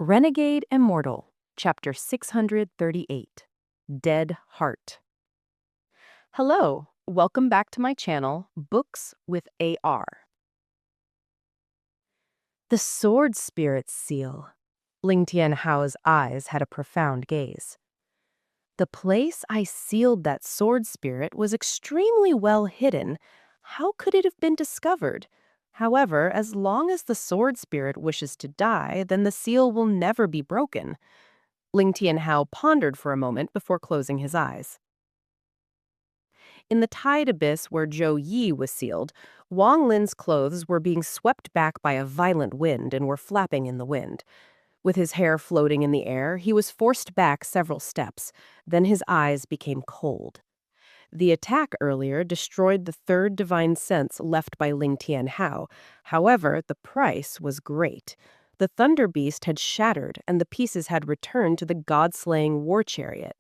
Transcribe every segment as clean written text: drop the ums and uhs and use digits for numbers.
Renegade Immortal, Chapter 638, Dead Heart. Hello, welcome back to my channel, Books with AR. The Sword Spirit's Seal. Ling Tianhou's eyes had a profound gaze. The place I sealed that sword spirit was extremely well hidden. How could it have been discovered? However, as long as the sword spirit wishes to die, then the seal will never be broken. Ling Tianhou pondered for a moment before closing his eyes. In the tide abyss where Zhou Yi was sealed, Wang Lin's clothes were being swept back by a violent wind and were flapping in the wind. With his hair floating in the air, he was forced back several steps. Then his eyes became cold. The attack earlier destroyed the third divine sense left by Ling Tianhou. However, the price was great. The Thunder Beast had shattered, and the pieces had returned to the God Slaying War Chariot.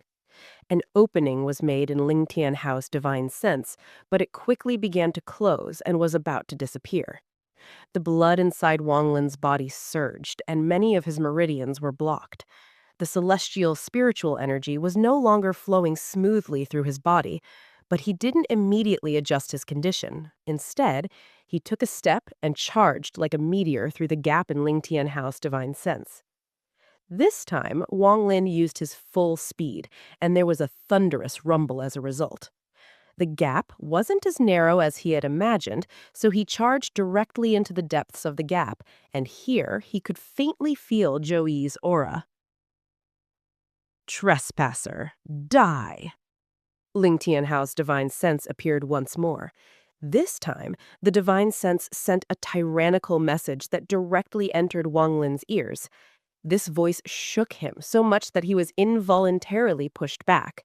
An opening was made in Ling Tianhou's divine sense, but it quickly began to close and was about to disappear. The blood inside Wang Lin's body surged, and many of his meridians were blocked. The celestial spiritual energy was no longer flowing smoothly through his body, but he didn't immediately adjust his condition. Instead, he took a step and charged like a meteor through the gap in Ling Tianhou's divine sense. This time, Wang Lin used his full speed, and there was a thunderous rumble as a result. The gap wasn't as narrow as he had imagined, so he charged directly into the depths of the gap, and here he could faintly feel Zhou Yi's aura. Trespasser, die! Ling Tianhou's divine sense appeared once more. This time, the divine sense sent a tyrannical message that directly entered Wang Lin's ears. This voice shook him so much that he was involuntarily pushed back.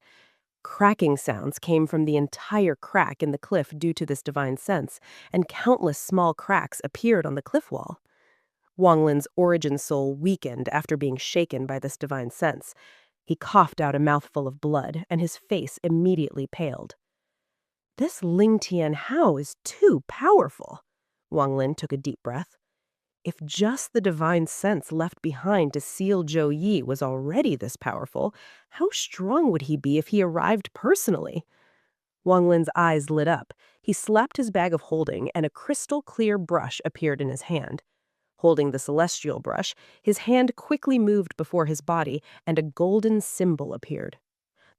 Cracking sounds came from the entire crack in the cliff due to this divine sense, and countless small cracks appeared on the cliff wall. Wang Lin's origin soul weakened after being shaken by this divine sense. He coughed out a mouthful of blood, and his face immediately paled. This Ling Tianhou is too powerful. Wang Lin took a deep breath. If just the divine sense left behind to seal Zhou Yi was already this powerful, how strong would he be if he arrived personally? Wang Lin's eyes lit up. He slapped his bag of holding, and a crystal-clear brush appeared in his hand. Holding the celestial brush, his hand quickly moved before his body, and a golden symbol appeared.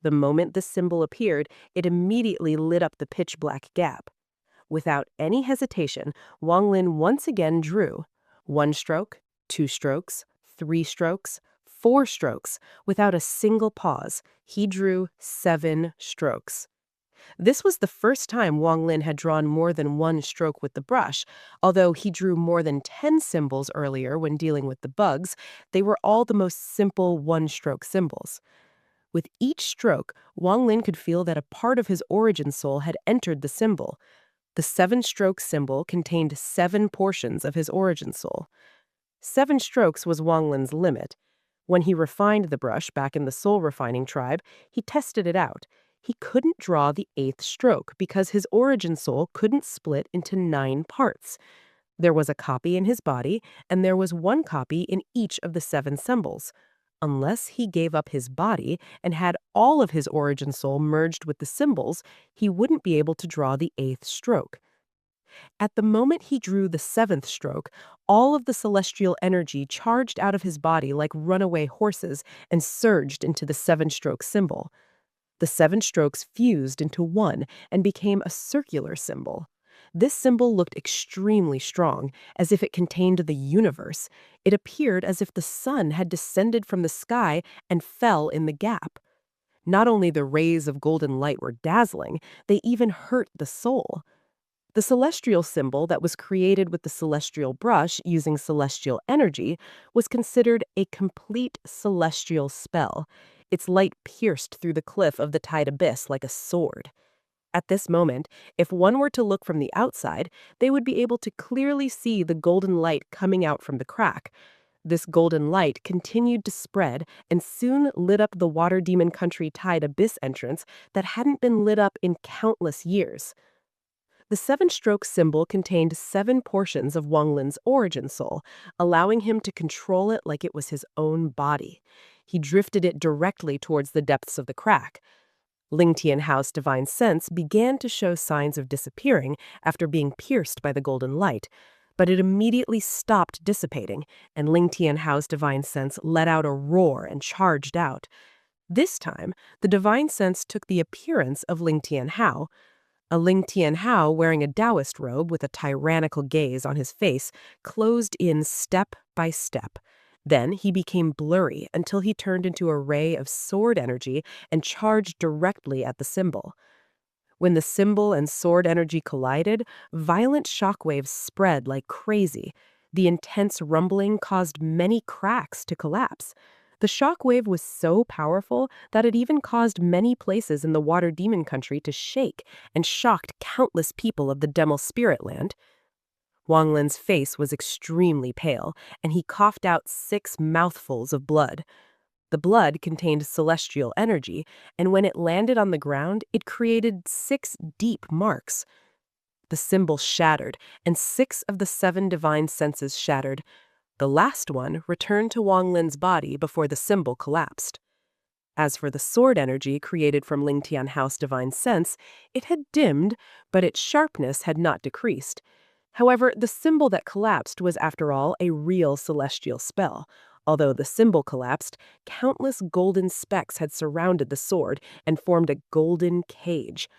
The moment the symbol appeared, it immediately lit up the pitch-black gap. Without any hesitation, Wang Lin once again drew. 1 stroke, 2 strokes, 3 strokes, 4 strokes. Without a single pause, he drew 7 strokes. This was the first time Wang Lin had drawn more than 1 stroke with the brush. Although he drew more than 10 symbols earlier when dealing with the bugs, they were all the most simple 1-stroke symbols. With each stroke, Wang Lin could feel that a part of his origin soul had entered the symbol. The 7-stroke symbol contained 7 portions of his origin soul. 7 strokes was Wang Lin's limit. When he refined the brush back in the soul-refining tribe, he tested it out. He couldn't draw the 8th stroke because his origin soul couldn't split into 9 parts. There was a copy in his body, and there was 1 copy in each of the 7 symbols. Unless he gave up his body and had all of his origin soul merged with the symbols, he wouldn't be able to draw the 8th stroke. At the moment he drew the 7th stroke, all of the celestial energy charged out of his body like runaway horses and surged into the 7-stroke symbol. The 7 strokes fused into one and became a circular symbol. This symbol looked extremely strong, as if it contained the universe. It appeared as if the sun had descended from the sky and fell in the gap. Not only the rays of golden light were dazzling, they even hurt the soul. The celestial symbol that was created with the celestial brush using celestial energy was considered a complete celestial spell. Its light pierced through the cliff of the tide abyss like a sword. At this moment, if one were to look from the outside, they would be able to clearly see the golden light coming out from the crack. This golden light continued to spread and soon lit up the Water Demon Country tide abyss entrance that hadn't been lit up in countless years. The seven-stroke symbol contained 7 portions of Wang Lin's origin soul, allowing him to control it like it was his own body. He drifted it directly towards the depths of the crack. Ling Tianhou's divine sense began to show signs of disappearing after being pierced by the golden light, but it immediately stopped dissipating, and Ling Tianhou's divine sense let out a roar and charged out. This time, the divine sense took the appearance of Ling Tianhou. A Ling Tianhou wearing a Taoist robe with a tyrannical gaze on his face closed in step by step. Then he became blurry until he turned into a ray of sword energy and charged directly at the symbol. When the symbol and sword energy collided, violent shockwaves spread like crazy. The intense rumbling caused many cracks to collapse. The shockwave was so powerful that it even caused many places in the Water Demon country to shake and shocked countless people of the Demel Spirit Land. Wang Lin's face was extremely pale, and he coughed out 6 mouthfuls of blood. The blood contained celestial energy, and when it landed on the ground, it created 6 deep marks. The symbol shattered, and 6 of the 7 divine senses shattered. The last one returned to Wang Lin's body before the symbol collapsed. As for the sword energy created from Ling Tianhou's divine sense, it had dimmed, but its sharpness had not decreased. However, the symbol that collapsed was, after all, a real celestial spell. Although the symbol collapsed, countless golden specks had surrounded the sword and formed a golden cage.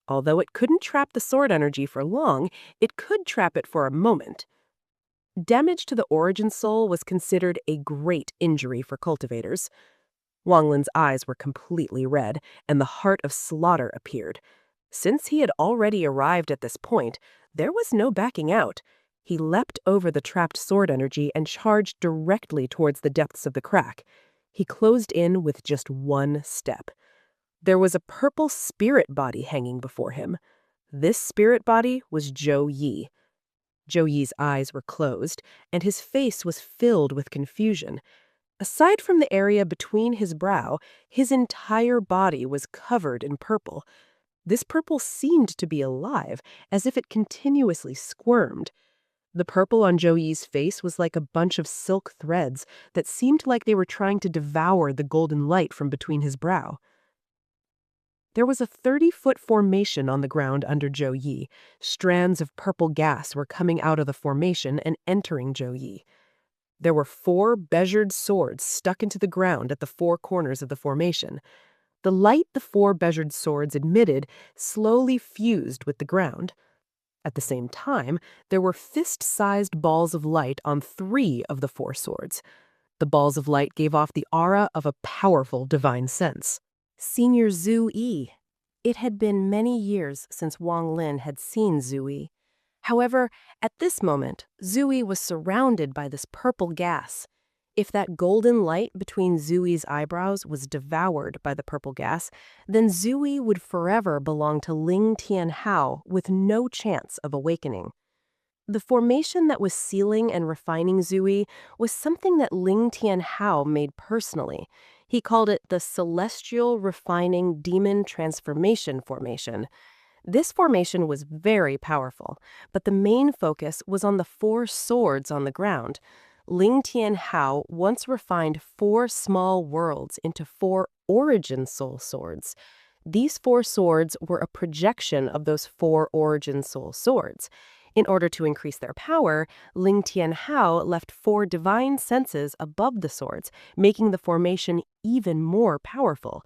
Although it couldn't trap the sword energy for long, it could trap it for a moment. Damage to the origin soul was considered a great injury for cultivators. Wang Lin's eyes were completely red, and the heart of slaughter appeared. Since he had already arrived at this point, there was no backing out. He leapt over the trapped sword energy and charged directly towards the depths of the crack. He closed in with just one step. There was a purple spirit body hanging before him. This spirit body was Zhou Yi. Zhou Yi's eyes were closed, and his face was filled with confusion. Aside from the area between his brow, his entire body was covered in purple. This purple seemed to be alive, as if it continuously squirmed. The purple on Zhou Yi's face was like a bunch of silk threads that seemed like they were trying to devour the golden light from between his brow. There was a 30-foot formation on the ground under Zhou Yi. Strands of purple gas were coming out of the formation and entering Zhou Yi. There were 4 bezured swords stuck into the ground at the 4 corners of the formation. The light the 4 bezured swords emitted slowly fused with the ground. At the same time, there were fist-sized balls of light on 3 of the 4 swords. The balls of light gave off the aura of a powerful divine sense. Senior Zhou Yi. It had been many years since Wang Lin had seen Zhou Yi. However, at this moment, Zhou Yi was surrounded by this purple gas. If that golden light between Zhou Yi's eyebrows was devoured by the purple gas, then Zhou Yi would forever belong to Ling Tianhou with no chance of awakening. The formation that was sealing and refining Zhou Yi was something that Ling Tianhou made personally. He called it the Celestial Refining Demon Transformation Formation. This formation was very powerful, but the main focus was on the 4 swords on the ground. Ling Tianhou once refined 4 small worlds into 4 origin soul swords. These 4 swords were a projection of those 4 origin soul swords. In order to increase their power, Ling Tianhou left 4 divine senses above the swords, making the formation even more powerful.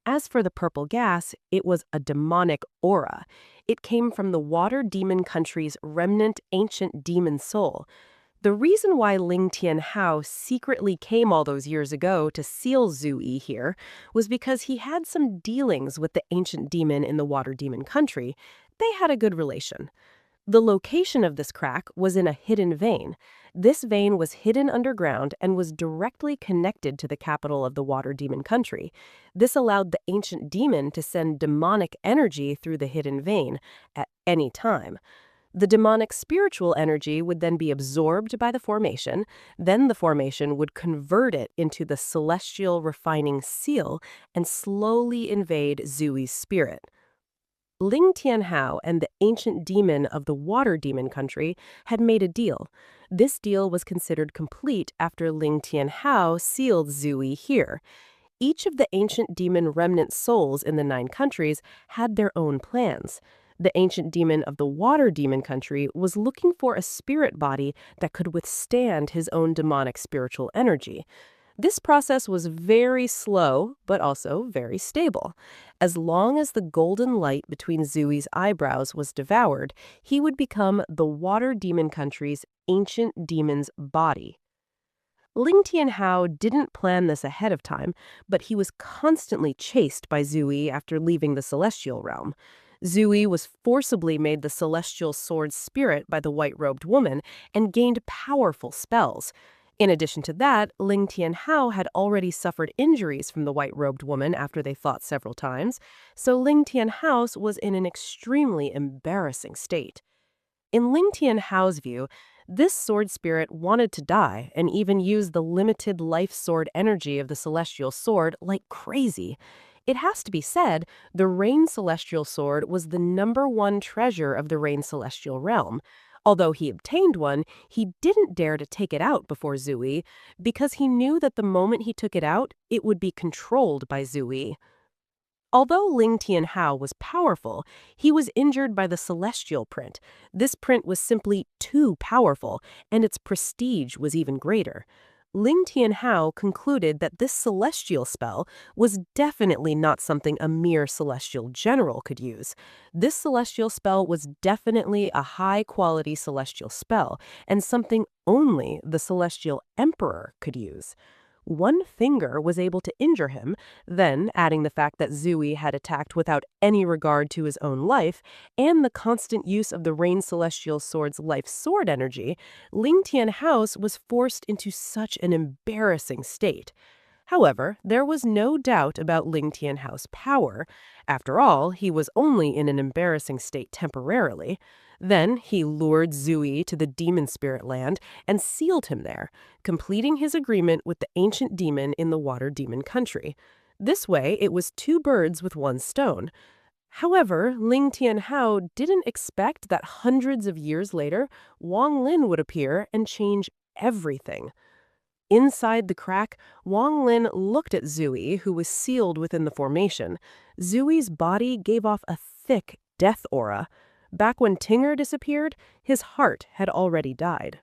As for the purple gas, it was a demonic aura. It came from the Water Demon country's remnant ancient demon soul. The reason why Ling Tianhou secretly came all those years ago to seal Zhou Yi here was because he had some dealings with the ancient demon in the Water Demon country. They had a good relation. The location of this crack was in a hidden vein. This vein was hidden underground and was directly connected to the capital of the Water Demon country. This allowed the ancient demon to send demonic energy through the hidden vein at any time. The demonic spiritual energy would then be absorbed by the formation. Then the formation would convert it into the celestial refining seal and slowly invade Zhou Yi's spirit. Ling Tianhou and the ancient demon of the water demon country had made a deal. This deal was considered complete after Ling Tianhou sealed Zhou Yi here. Each of the ancient demon remnant souls in the 9 countries had their own plans. The ancient demon of the water demon country was looking for a spirit body that could withstand his own demonic spiritual energy. This process was very slow, but also very stable. As long as the golden light between Zhou Yi's eyebrows was devoured, he would become the water demon country's ancient demon's body. Ling Tianhou didn't plan this ahead of time, but he was constantly chased by Zhou Yi after leaving the celestial realm. Zhou Yi was forcibly made the celestial sword spirit by the white-robed woman and gained powerful spells. In addition to that, Ling Tianhou had already suffered injuries from the white-robed woman after they fought several times, so Ling Tianhou was in an extremely embarrassing state. In Ling Tianhou's view, this sword spirit wanted to die and even use the limited life sword energy of the celestial sword like crazy. It has to be said, the Rain Celestial Sword was the #1 treasure of the Rain Celestial realm. Although he obtained one, he didn't dare to take it out before Zhou Yi because he knew that the moment he took it out, it would be controlled by Zhou Yi. Although Ling Tianhou was powerful, he was injured by the celestial print. This print was simply too powerful, and its prestige was even greater. Ling Tianhou concluded that this celestial spell was definitely not something a mere celestial general could use. This celestial spell was definitely a high-quality celestial spell, and something only the celestial emperor could use. One finger was able to injure him, then, adding the fact that Zhou Yi had attacked without any regard to his own life, and the constant use of the Rain Celestial Sword's life sword energy, Ling Tianhou was forced into such an embarrassing state. However, there was no doubt about Ling Tianhou's power. After all, he was only in an embarrassing state temporarily. Then he lured Zhou Yi to the demon spirit land and sealed him there, completing his agreement with the ancient demon in the water demon country. This way, it was 2 birds with 1 stone. However, Ling Tianhou didn't expect that hundreds of years later, Wang Lin would appear and change everything. Inside the crack, Wang Lin looked at Zhou Yi, who was sealed within the formation. Zhou Yi's body gave off a thick death aura. Back when Tinger disappeared, his heart had already died.